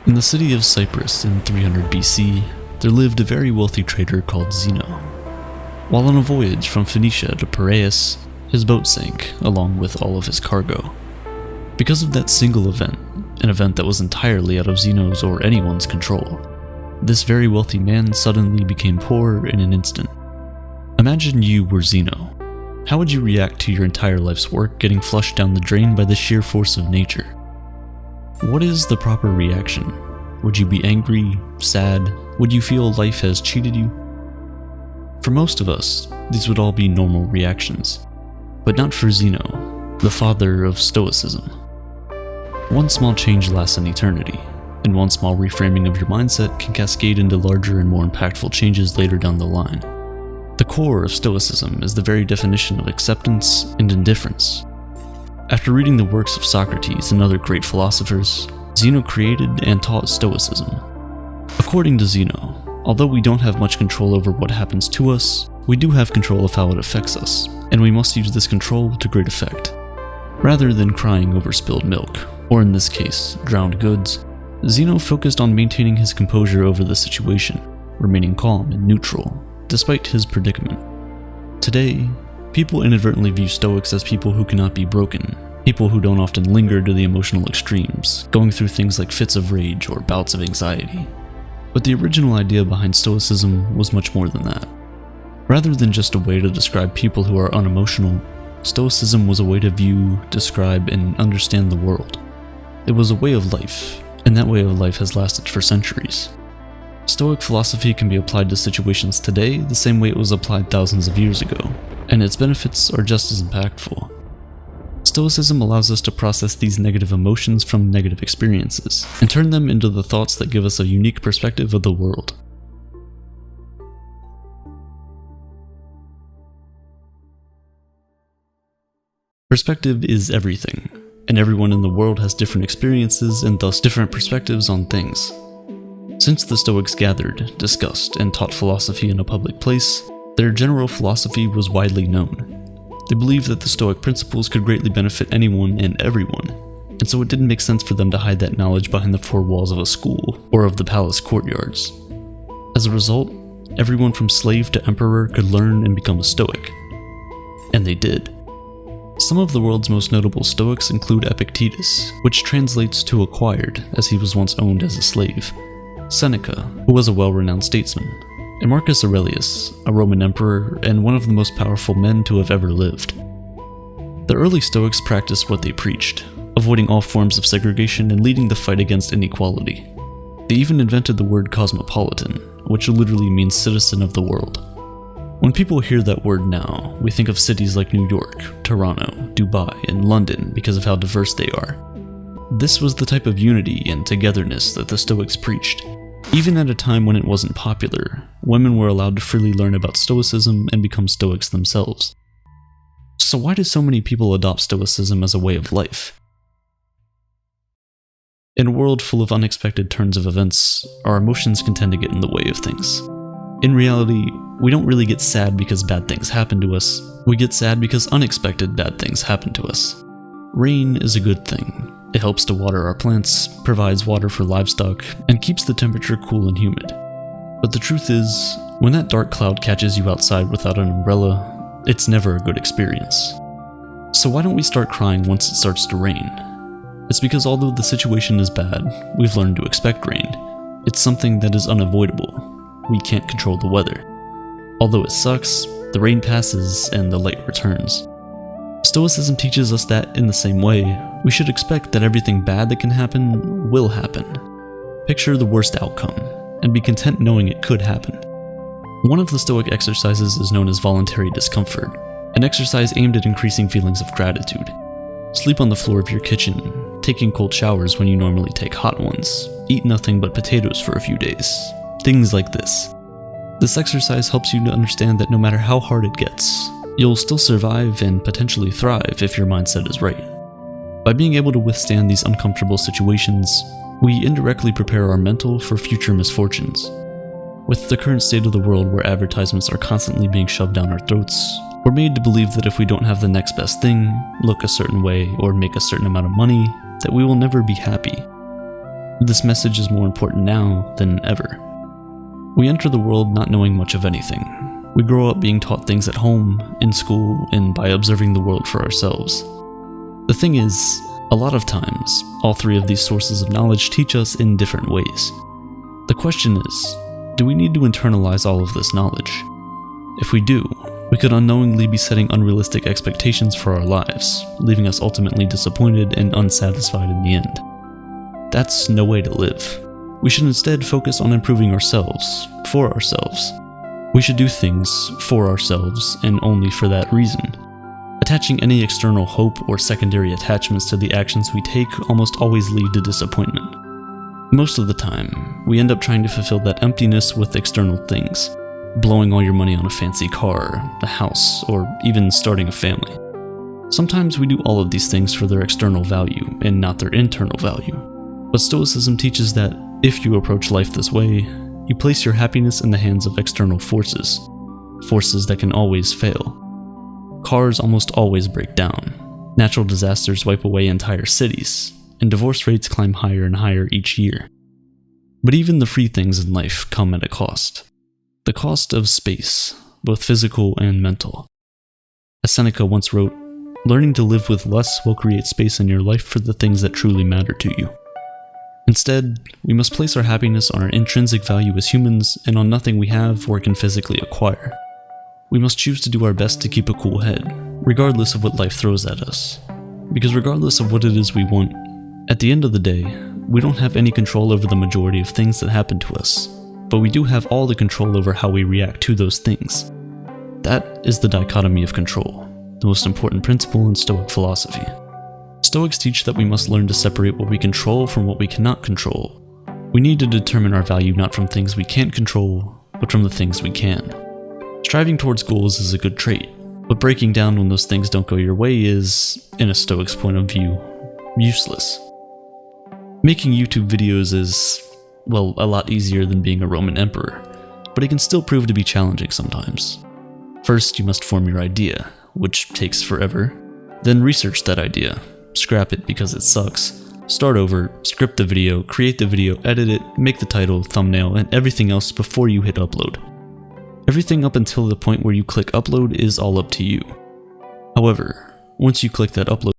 In the city of Cyprus in 300 BC, there lived a very wealthy trader called Zeno. While on a voyage from Phoenicia to Piraeus, his boat sank, along with all of his cargo. Because of that single event, an event that was entirely out of Zeno's or anyone's control, this very wealthy man suddenly became poor in an instant. Imagine you were Zeno. How would you react to your entire life's work getting flushed down the drain by the sheer force of nature? What is the proper reaction? Would you be angry, sad? Would you feel life has cheated you? For most of us, these would all be normal reactions, but not for Zeno, the father of Stoicism. One small change lasts an eternity, and one small reframing of your mindset can cascade into larger and more impactful changes later down the line. The core of Stoicism is the very definition of acceptance and indifference. After reading the works of Socrates and other great philosophers, Zeno created and taught Stoicism. According to Zeno, although we don't have much control over what happens to us, we do have control of how it affects us, and we must use this control to great effect. Rather than crying over spilled milk, or in this case, drowned goods, Zeno focused on maintaining his composure over the situation, remaining calm and neutral, despite his predicament. Today, people inadvertently view Stoics as people who cannot be broken, people who don't often linger to the emotional extremes, going through things like fits of rage or bouts of anxiety. But the original idea behind Stoicism was much more than that. Rather than just a way to describe people who are unemotional, Stoicism was a way to view, describe, and understand the world. It was a way of life, and that way of life has lasted for centuries. Stoic philosophy can be applied to situations today the same way it was applied thousands of years ago, and its benefits are just as impactful. Stoicism allows us to process these negative emotions from negative experiences, and turn them into the thoughts that give us a unique perspective of the world. Perspective is everything, and everyone in the world has different experiences and thus different perspectives on things. Since the Stoics gathered, discussed, and taught philosophy in a public place, their general philosophy was widely known. They believed that the Stoic principles could greatly benefit anyone and everyone, and so it didn't make sense for them to hide that knowledge behind the four walls of a school or of the palace courtyards. As a result, everyone from slave to emperor could learn and become a Stoic. And they did. Some of the world's most notable Stoics include Epictetus, which translates to acquired, as he was once owned as a slave, Seneca, who was a well-renowned statesman, and Marcus Aurelius, a Roman emperor and one of the most powerful men to have ever lived. The early Stoics practiced what they preached, avoiding all forms of segregation and leading the fight against inequality. They even invented the word cosmopolitan, which literally means citizen of the world. When people hear that word now, we think of cities like New York, Toronto, Dubai, and London because of how diverse they are. This was the type of unity and togetherness that the Stoics preached. Even at a time when it wasn't popular, women were allowed to freely learn about Stoicism and become Stoics themselves. So why do so many people adopt Stoicism as a way of life? In a world full of unexpected turns of events, our emotions can tend to get in the way of things. In reality, we don't really get sad because bad things happen to us, we get sad because unexpected bad things happen to us. Rain is a good thing. It helps to water our plants, provides water for livestock, and keeps the temperature cool and humid. But the truth is, when that dark cloud catches you outside without an umbrella, it's never a good experience. So why don't we start crying once it starts to rain? It's because although the situation is bad, we've learned to expect rain. It's something that is unavoidable. We can't control the weather. Although it sucks, the rain passes and the light returns. Stoicism teaches us that, in the same way, we should expect that everything bad that can happen will happen. Picture the worst outcome, and be content knowing it could happen. One of the Stoic exercises is known as voluntary discomfort, an exercise aimed at increasing feelings of gratitude. Sleep on the floor of your kitchen, taking cold showers when you normally take hot ones, eat nothing but potatoes for a few days, things like this. This exercise helps you to understand that no matter how hard it gets, you'll still survive and potentially thrive if your mindset is right. By being able to withstand these uncomfortable situations, we indirectly prepare our mental for future misfortunes. With the current state of the world where advertisements are constantly being shoved down our throats, we're made to believe that if we don't have the next best thing, look a certain way, or make a certain amount of money, that we will never be happy. This message is more important now than ever. We enter the world not knowing much of anything. We grow up being taught things at home, in school, and by observing the world for ourselves. The thing is, a lot of times, all three of these sources of knowledge teach us in different ways. The question is, do we need to internalize all of this knowledge? If we do, we could unknowingly be setting unrealistic expectations for our lives, leaving us ultimately disappointed and unsatisfied in the end. That's no way to live. We should instead focus on improving ourselves, for ourselves. We should do things for ourselves and only for that reason. Attaching any external hope or secondary attachments to the actions we take almost always lead to disappointment. Most of the time, we end up trying to fulfill that emptiness with external things, blowing all your money on a fancy car, a house, or even starting a family. Sometimes we do all of these things for their external value and not their internal value. But Stoicism teaches that if you approach life this way, you place your happiness in the hands of external forces, forces that can always fail. Cars almost always break down, natural disasters wipe away entire cities, and divorce rates climb higher and higher each year. But even the free things in life come at a cost. The cost of space, both physical and mental. As Seneca once wrote, "Learning to live with less will create space in your life for the things that truly matter to you." Instead, we must place our happiness on our intrinsic value as humans and on nothing we have or can physically acquire. We must choose to do our best to keep a cool head, regardless of what life throws at us. Because regardless of what it is we want, at the end of the day, we don't have any control over the majority of things that happen to us, but we do have all the control over how we react to those things. That is the dichotomy of control, the most important principle in Stoic philosophy. Stoics teach that we must learn to separate what we control from what we cannot control. We need to determine our value not from things we can't control, but from the things we can. Striving towards goals is a good trait, but breaking down when those things don't go your way is, in a Stoic's point of view, useless. Making YouTube videos is, well, a lot easier than being a Roman emperor, but it can still prove to be challenging sometimes. First, you must form your idea, which takes forever. Then research that idea. Scrap it because it sucks. Start over, script the video, create the video, edit it, make the title, thumbnail, and everything else before you hit upload. Everything up until the point where you click upload is all up to you. However, once you click that upload